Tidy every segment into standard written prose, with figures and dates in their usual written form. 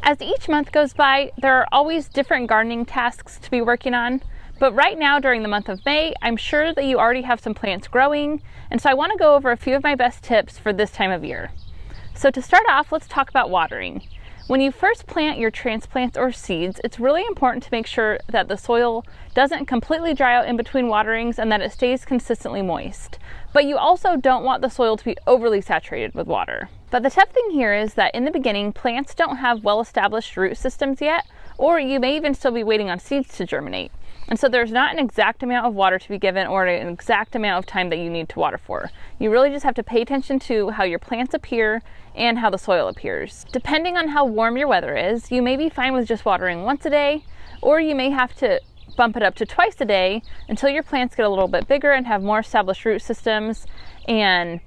As each month goes by, there are always different gardening tasks to be working on, but right now during the month of May, I'm sure that you already have some plants growing, and so I want to go over a few of my best tips for this time of year. So to start off, let's talk about watering. When you first plant your transplants or seeds, it's really important to make sure that the soil doesn't completely dry out in between waterings and that it stays consistently moist. But you also don't want the soil to be overly saturated with water. But the tough thing here is that in the beginning, plants don't have well-established root systems yet, or you may even still be waiting on seeds to germinate. And so there's not an exact amount of water to be given or an exact amount of time that you need to water for. You really just have to pay attention to how your plants appear and how the soil appears. Depending on how warm your weather is, you may be fine with just watering once a day, or you may have to bump it up to twice a day until your plants get a little bit bigger and have more established root systems and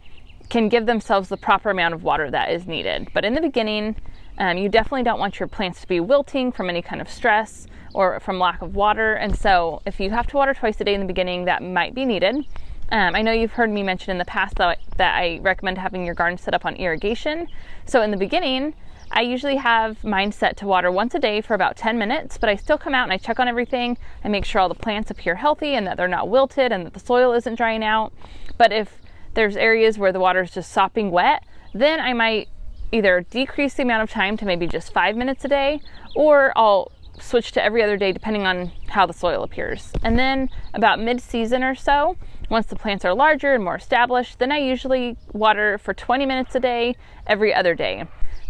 can give themselves the proper amount of water that is needed. But in the beginning, you definitely don't want your plants to be wilting from any kind of stress or from lack of water. And so if you have to water twice a day in the beginning, that might be needed. I know you've heard me mention in the past that I recommend having your garden set up on irrigation. So in the beginning, I usually have mine set to water once a day for about 10 minutes, but I still come out and I check on everything. I make sure all the plants appear healthy and that they're not wilted and that the soil isn't drying out. But if there's areas where the water is just sopping wet, then I might either decrease the amount of time to maybe just 5 minutes a day, or I'll switch to every other day depending on how the soil appears. And then about mid-season or so, once the plants are larger and more established, then I usually water for 20 minutes a day, every other day.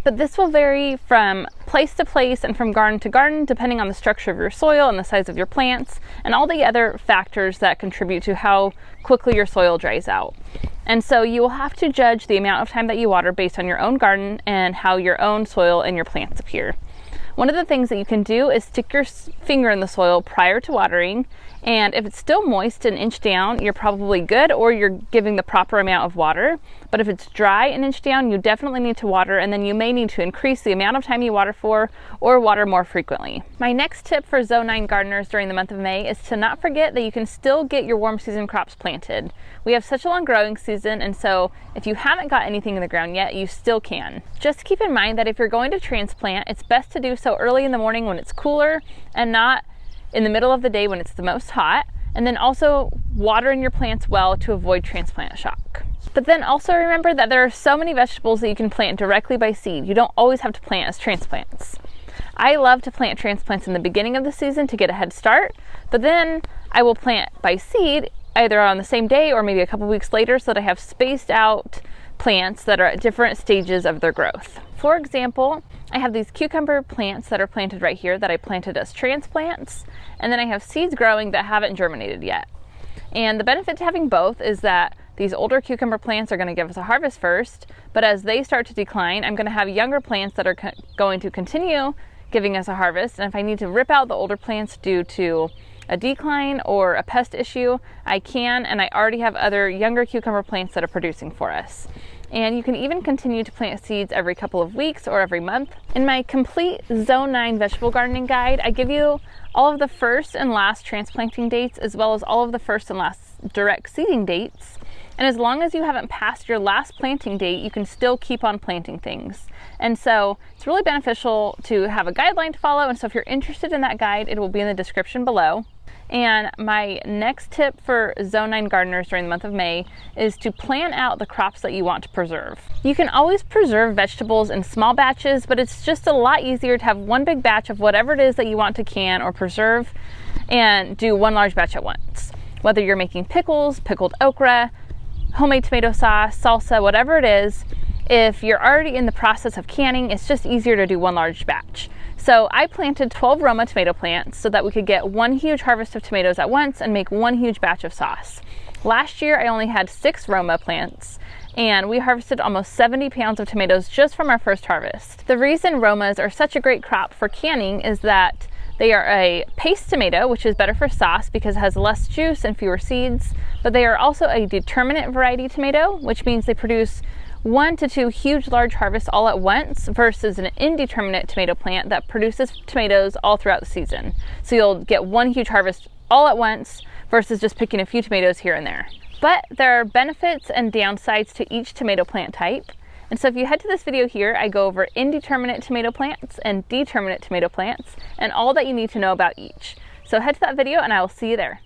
But this will vary from place to place and from garden to garden, depending on the structure of your soil and the size of your plants and all the other factors that contribute to how quickly your soil dries out. And so you will have to judge the amount of time that you water based on your own garden and how your own soil and your plants appear. One of the things that you can do is stick your finger in the soil prior to watering, and if it's still moist an inch down, you're probably good, or you're giving the proper amount of water. But if it's dry an inch down, you definitely need to water, and then you may need to increase the amount of time you water for or water more frequently. My next tip for Zone 9 gardeners during the month of May is to not forget that you can still get your warm season crops planted. We have such a long growing season, and so if you haven't got anything in the ground yet, you still can. Just keep in mind that if you're going to transplant, it's best to do so early in the morning when it's cooler and not in the middle of the day when it's the most hot, and then also watering your plants well to avoid transplant shock. But then also remember that there are so many vegetables that you can plant directly by seed. You don't always have to plant as transplants. I love to plant transplants in the beginning of the season to get a head start, but then I will plant by seed either on the same day or maybe a couple weeks later so that I have spaced out plants that are at different stages of their growth. For example, I have these cucumber plants that are planted right here that I planted as transplants, and then I have seeds growing that haven't germinated yet. And the benefit to having both is that these older cucumber plants are going to give us a harvest first, but as they start to decline, I'm going to have younger plants that are going to continue giving us a harvest. And if I need to rip out the older plants due to a decline or a pest issue, I can, and I already have other younger cucumber plants that are producing for us. And you can even continue to plant seeds every couple of weeks or every month. In my complete Zone 9 vegetable gardening guide, I give you all of the first and last transplanting dates as well as all of the first and last direct seeding dates. And as long as you haven't passed your last planting date, you can still keep on planting things. And so it's really beneficial to have a guideline to follow. And so if you're interested in that guide, it will be in the description below. And my next tip for Zone 9 gardeners during the month of May is to plan out the crops that you want to preserve. You can always preserve vegetables in small batches, but it's just a lot easier to have one big batch of whatever it is that you want to can or preserve and do one large batch at once. Whether you're making pickles, pickled okra, homemade tomato sauce, salsa, whatever it is, if you're already in the process of canning, it's just easier to do one large batch. So I planted 12 Roma tomato plants so that we could get one huge harvest of tomatoes at once and make one huge batch of sauce. Last year I only had 6 Roma plants and we harvested almost 70 pounds of tomatoes just from our first harvest. The reason Romas are such a great crop for canning is that they are a paste tomato, which is better for sauce because it has less juice and fewer seeds, but they are also a determinate variety tomato, which means they produce 1 to 2 huge large harvests all at once versus an indeterminate tomato plant that produces tomatoes all throughout the season. So you'll get one huge harvest all at once versus just picking a few tomatoes here and there. But there are benefits and downsides to each tomato plant type. And so if you head to this video here, I go over indeterminate tomato plants and determinate tomato plants and all that you need to know about each. So head to that video and I will see you there.